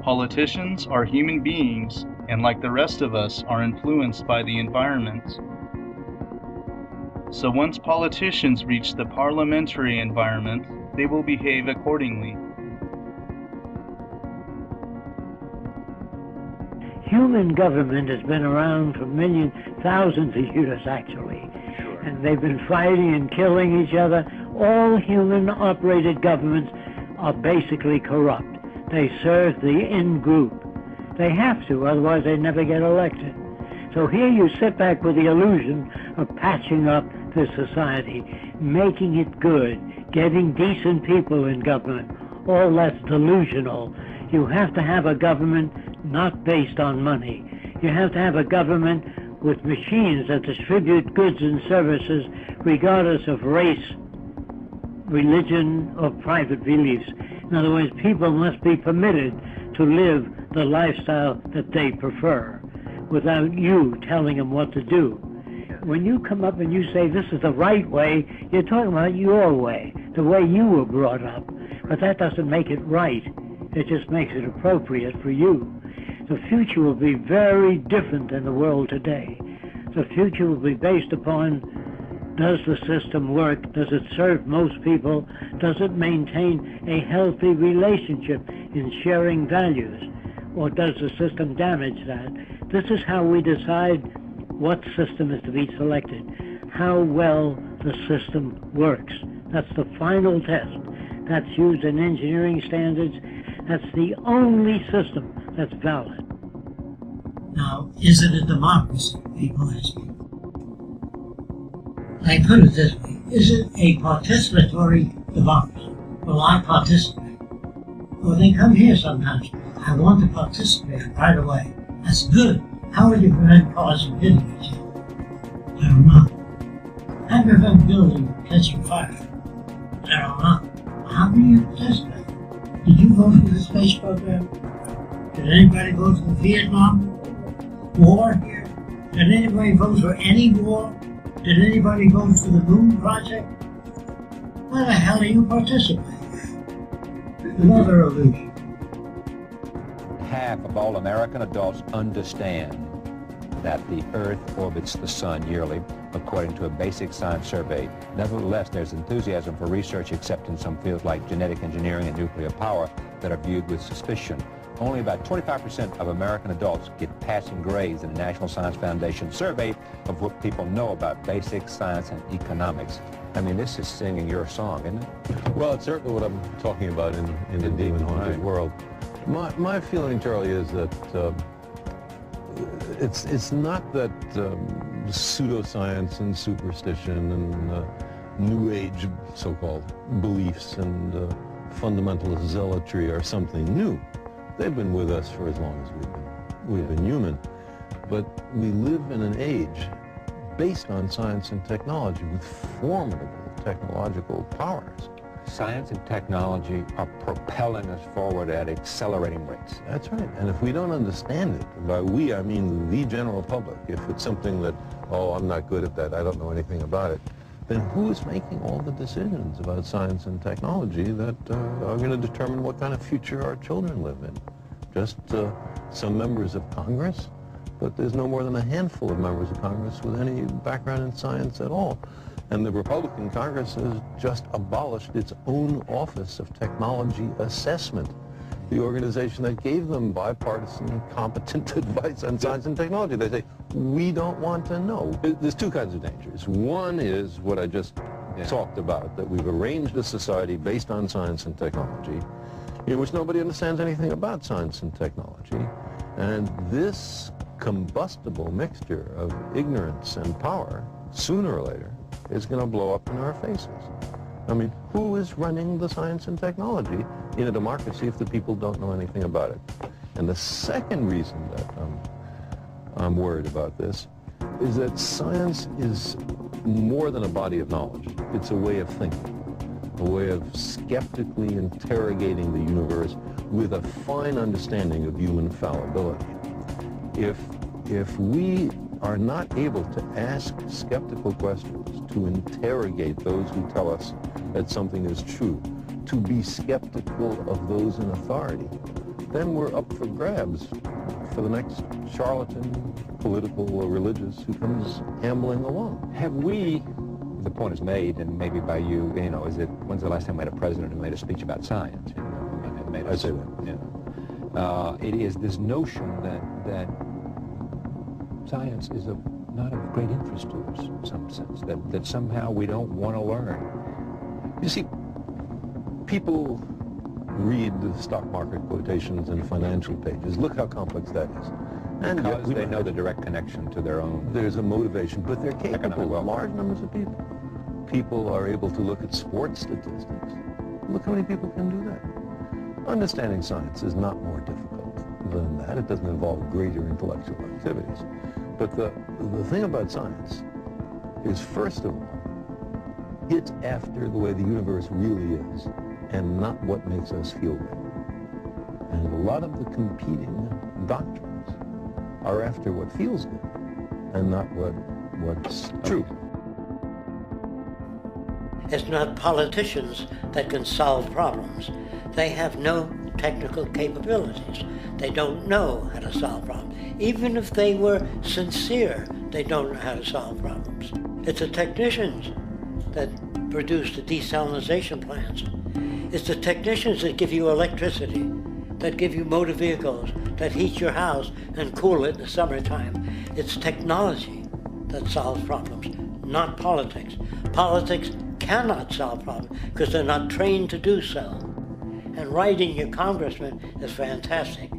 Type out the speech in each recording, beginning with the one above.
Politicians are human beings and, like the rest of us, are influenced by the environment. So once politicians reach the parliamentary environment, they will behave accordingly. Human government has been around for thousands of years actually. Sure. And they've been fighting and killing each other. All human-operated governments are basically corrupt. They serve the in-group. They have to, otherwise they never get elected. So here you sit back with the illusion of patching up this society, making it good, getting decent people in government. All that's delusional. You have to have a government not based on money. You have to have a government with machines that distribute goods and services regardless of race, religion, or private beliefs. In other words, people must be permitted to live the lifestyle that they prefer without you telling them what to do. When you come up and you say this is the right way, you're talking about your way, the way you were brought up. But that doesn't make it right. It just makes it appropriate for you. The future will be very different than the world today. The future will be based upon, does the system work? Does it serve most people? Does it maintain a healthy relationship in sharing values? Or does the system damage that? This is how we decide what system is to be selected, how well the system works. That's the final test. That's used in engineering standards. That's the only system that's valid. Now, is it a democracy? People ask me. I put it this way. Is it a participatory democracy? Will I participate? Well, they come here sometimes. I want to participate right away. That's good. How would you prevent cars from hitting each other? I don't know. How do you prevent building catching fire? I don't know. How do you participate? Did you go through the space program? Did anybody go to the Vietnam War here? Did anybody vote for any war? Did anybody go to the moon project? Why the hell are you participating? Another illusion. Half of all American adults understand that the Earth orbits the Sun yearly, according to a basic science survey. Nevertheless, there's enthusiasm for research, except in some fields like genetic engineering and nuclear power that are viewed with suspicion. Only about 25% of American adults get passing grades in the National Science Foundation survey of what people know about basic science and economics. I mean, this is singing your song, isn't it? Well, it's certainly what I'm talking about in the demon haunted world. My feeling, Charlie, is that it's not that pseudoscience and superstition and New Age so-called beliefs and fundamentalist zealotry are something new. They've been with us for as long as we've been human. But we live in an age based on science and technology with formidable technological powers. Science and technology are propelling us forward at accelerating rates. That's right. And if we don't understand it, and by we I mean the general public, if it's something that, oh, I'm not good at that, I don't know anything about it, then who is making all the decisions about science and technology that are going to determine what kind of future our children live in? Just some members of Congress? But there's no more than a handful of members of Congress with any background in science at all. And the Republican Congress has just abolished its own Office of Technology Assessment, the organization that gave them bipartisan, competent advice on science and technology. They say, we don't want to know. There's two kinds of dangers. One is what I just talked about, that we've arranged a society based on science and technology, in which nobody understands anything about science and technology. And this combustible mixture of ignorance and power, sooner or later, is going to blow up in our faces. I mean, who is running the science and technology in a democracy if the people don't know anything about it? And the second reason that I'm worried about this is that science is more than a body of knowledge. It's a way of thinking, a way of skeptically interrogating the universe with a fine understanding of human fallibility. If we are not able to ask skeptical questions, to interrogate those who tell us that something is true, to be skeptical of those in authority, then we're up for grabs for the next charlatan, political or religious, who comes ambling along. Have we, the point is made, and maybe by you, you know, is it, when's the last time we had a president who made a speech about science? You know, and made I say that. You know, it is this notion that science is not of great interest to us in some sense, that somehow we don't want to learn. You see, people read the stock market quotations and financial pages. Look how complex that is. And Because yet they know the direct connection to their own. there's a motivation, but they're capable. Economic welfare. Large numbers of people. People are able to look at sports statistics. Look how many people can do that. Understanding science is not more difficult than that. It doesn't involve greater intellectual activities. But the thing about science is, first of all, it's after the way the universe really is, and not what makes us feel good. And a lot of the competing doctrines are after what feels good, and not what's true. It's not politicians that can solve problems. They have no technical capabilities. They don't know how to solve problems. Even if they were sincere, they don't know how to solve problems. It's the technicians that produce the desalination plants. It's the technicians that give you electricity, that give you motor vehicles, that heat your house and cool it in the summertime. It's technology that solves problems, not politics. Politics cannot solve problems because they're not trained to do so. And writing your congressman is fantastic.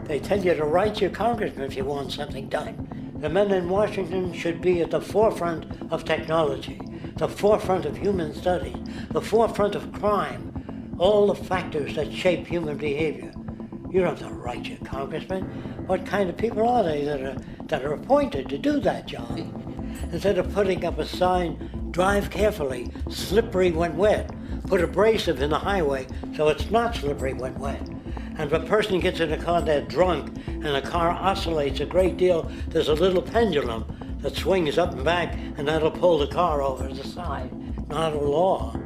They tell you to write your congressman if you want something done. The men in Washington should be at the forefront of technology, the forefront of human studies, the forefront of crime, all the factors that shape human behavior. You don't have to write your congressman. What kind of people are they that are appointed to do that job? Instead of putting up a sign, drive carefully, slippery when wet, put abrasive in the highway so it's not slippery when wet. And if a person gets in a car, they're drunk, and the car oscillates a great deal, there's a little pendulum that swings up and back, and that'll pull the car over to the side. Not a law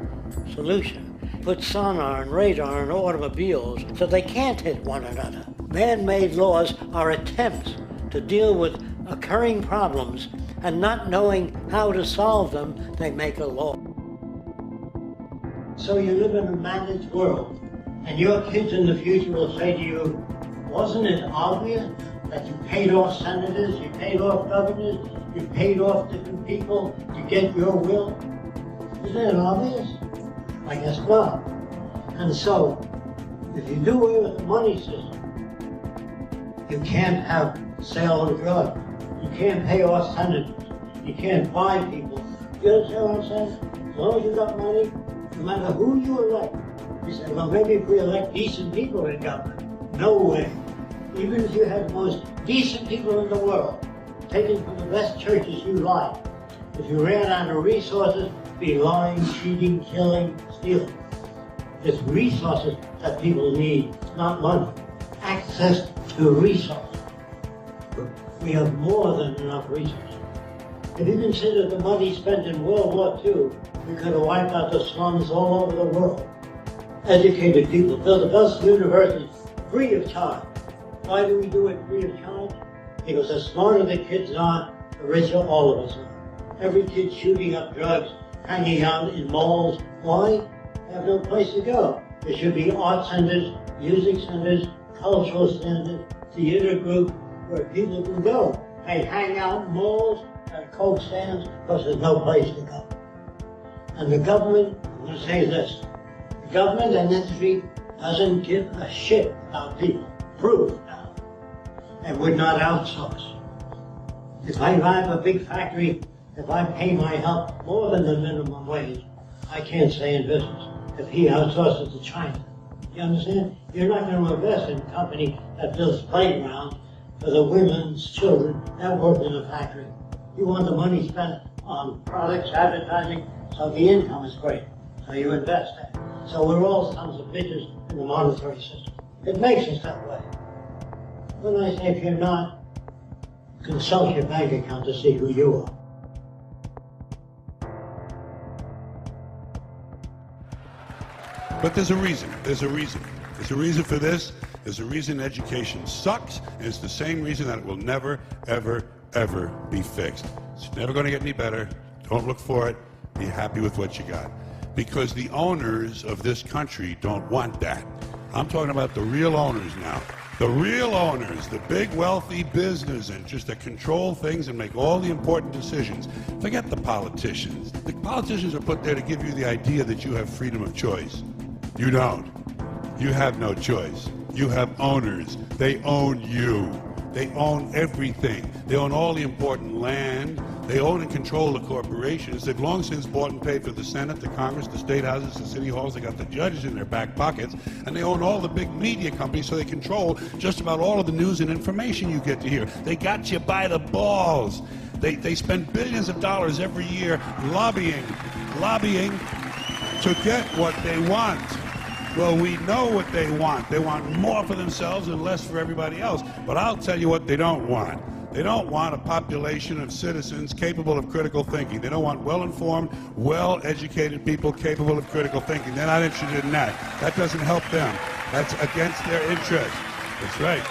solution. Put sonar and radar in automobiles so they can't hit one another. Man-made laws are attempts to deal with occurring problems, and not knowing how to solve them, they make a law. So you live in a managed world, and your kids in the future will say to you, wasn't it obvious that you paid off senators, you paid off governors, you paid off different people to get your will? Isn't it obvious? I guess not. And so, if you do away with the money system, you can't have sale of drugs. You can't pay off senators. You can't buy people. You understand what I'm saying? As long as you got money, no matter who you elect. You say, well, maybe if we elect decent people in government. No way. Even if you had the most decent people in the world, taken from the best churches you like, if you ran out of resources, be lying, cheating, killing, stealing. It's resources that people need, not money. Access to resources. We have more than enough resources. If you consider the money spent in World War II, we could have wiped out the slums all over the world. Educated people, build the best universities free of charge. Why do we do it free of charge? Because the smarter the kids are, the richer all of us are. Every kid shooting up drugs, hanging out in malls. Why? They have no place to go. There should be art centers, music centers, cultural centers, theater groups, where people can go. They hang out in malls and coke stands because there's no place to go. And the government, I'm going to say this, the government and industry doesn't give a shit about people. Proof now. And would not outsource. If I have a big factory, if I pay my help more than the minimum wage, I can't stay in business. If he outsources to China. You understand? You're not going to invest in a company that builds playgrounds for the women's children that work in a factory. You want the money spent on products, advertising, so the income is great. So you invest that. So we're all sons of bitches in the monetary system. It makes us that way. When I say if you're not, consult your bank account to see who you are. But there's a reason. There's a reason. There's a reason for this. There's a reason education sucks, and it's the same reason that it will never, ever, ever be fixed. It's never going to get any better. Don't look for it. Be happy with what you got. Because the owners of this country don't want that. I'm talking about the real owners now. The real owners, the big wealthy business interests that control things and make all the important decisions. Forget the politicians. The politicians are put there to give you the idea that you have freedom of choice. You don't. You have no choice. You have owners. They own you. They own everything. They own all the important land. They own and control the corporations. They've long since bought and paid for the Senate, the Congress, the state houses, the city halls. They got the judges in their back pockets. And they own all the big media companies, so they control just about all of the news and information you get to hear. They got you by the balls. They spend billions of dollars every year lobbying to get what they want. Well, we know what they want. They want more for themselves and less for everybody else. But I'll tell you what they don't want. They don't want a population of citizens capable of critical thinking. They don't want well-informed, well-educated people capable of critical thinking. They're not interested in that. That doesn't help them. That's against their interest. That's right.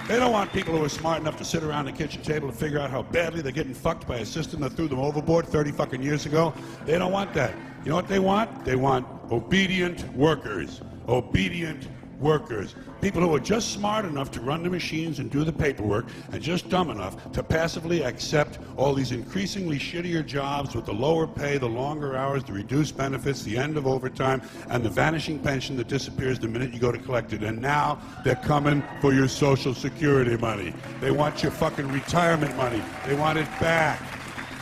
They don't want people who are smart enough to sit around the kitchen table and figure out how badly they're getting fucked by a system that threw them overboard 30 fucking years ago. They don't want that. You know what they want? They want obedient workers. Obedient workers. People who are just smart enough to run the machines and do the paperwork, and just dumb enough to passively accept all these increasingly shittier jobs with the lower pay, the longer hours, the reduced benefits, the end of overtime, and the vanishing pension that disappears the minute you go to collect it. And now they're coming for your Social Security money. They want your fucking retirement money. They want it back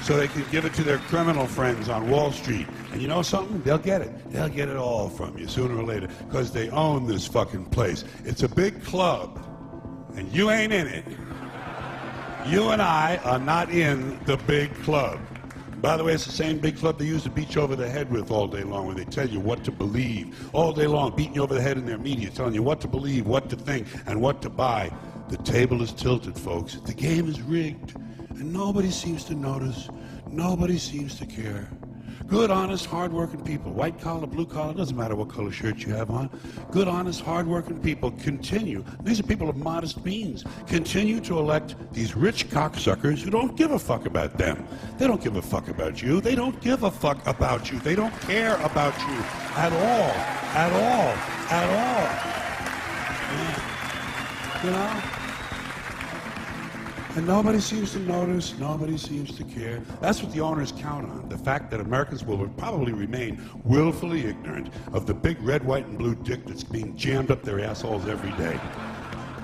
so they can give it to their criminal friends on Wall Street. And you know something? They'll get it. They'll get it all from you sooner or later, because they own this fucking place. It's a big club, and you ain't in it. You and I are not in the big club. By the way, it's the same big club they use to beat you over the head with all day long, where they tell you what to believe. All day long, beating you over the head in their media, telling you what to believe, what to think, and what to buy. The table is tilted, folks. The game is rigged. And nobody seems to notice. Nobody seems to care. Good, honest, hard-working people, white collar, blue collar, doesn't matter what color shirt you have on. Good, honest, hard-working people continue. These are people of modest means. Continue to elect these rich cocksuckers who don't give a fuck about them. They don't give a fuck about you. They don't give a fuck about you. They don't care about you at all. At all. At all. Yeah. You know? And nobody seems to notice, nobody seems to care. That's what the owners count on, the fact that Americans will probably remain willfully ignorant of the big red, white, and blue dick that's being jammed up their assholes every day.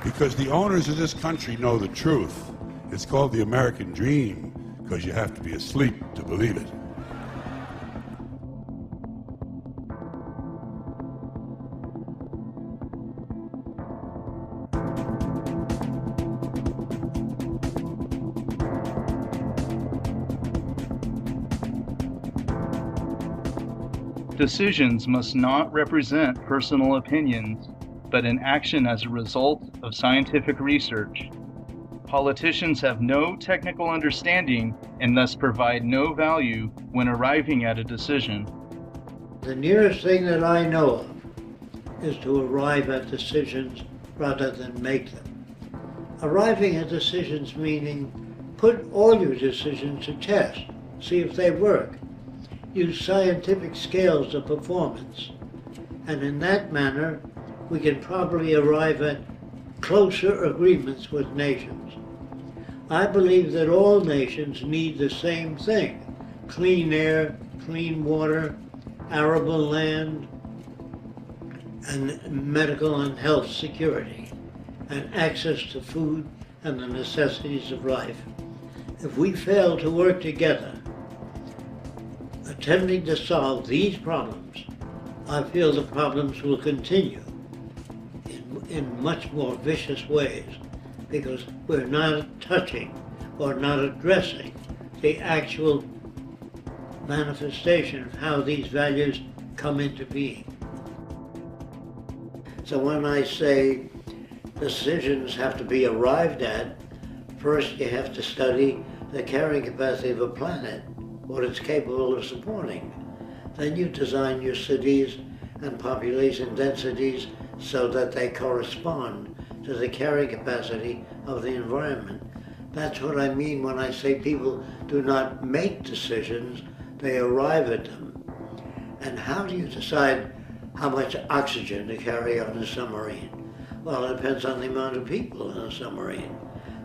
Because the owners of this country know the truth. It's called the American dream, because you have to be asleep to believe it. Decisions must not represent personal opinions, but an action as a result of scientific research. Politicians have no technical understanding and thus provide no value when arriving at a decision. The nearest thing that I know of is to arrive at decisions rather than make them. Arriving at decisions meaning put all your decisions to test, see if they work. Use scientific scales of performance. And in that manner, we can probably arrive at closer agreements with nations. I believe that all nations need the same thing: clean air, clean water, arable land, and medical and health security, and access to food and the necessities of life. If we fail to work together, attempting to solve these problems, I feel the problems will continue in much more vicious ways, because we're not touching or not addressing the actual manifestation of how these values come into being. So when I say decisions have to be arrived at, first you have to study the carrying capacity of a planet, what it's capable of supporting. Then you design your cities and population densities so that they correspond to the carrying capacity of the environment. That's what I mean when I say people do not make decisions, they arrive at them. And how do you decide how much oxygen to carry on a submarine? Well, it depends on the amount of people in a submarine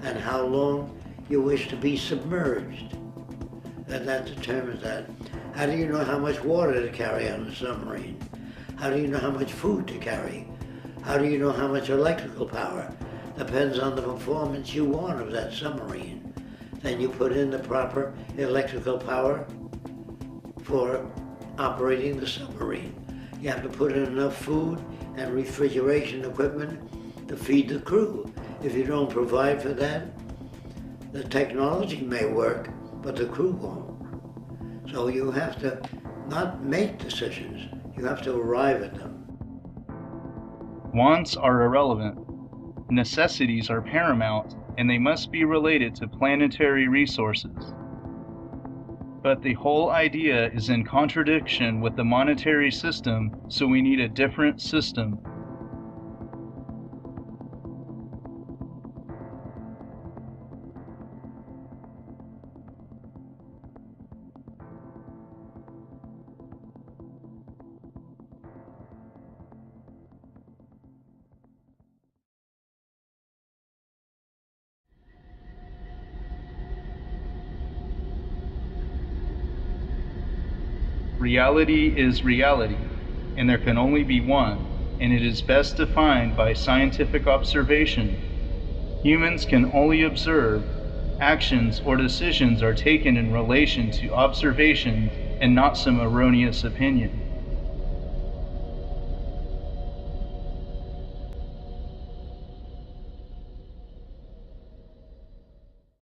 and how long you wish to be submerged. And that determines that. How do you know how much water to carry on a submarine? How do you know how much food to carry? How do you know how much electrical power? Depends on the performance you want of that submarine. Then you put in the proper electrical power for operating the submarine. You have to put in enough food and refrigeration equipment to feed the crew. If you don't provide for that, the technology may work, but the crew won't. So you have to not make decisions, you have to arrive at them. Wants are irrelevant. Necessities are paramount, and they must be related to planetary resources. But the whole idea is in contradiction with the monetary system, so we need a different system. Reality is reality, and there can only be one, and it is best defined by scientific observation. Humans can only observe. Actions or decisions are taken in relation to observation and not some erroneous opinion.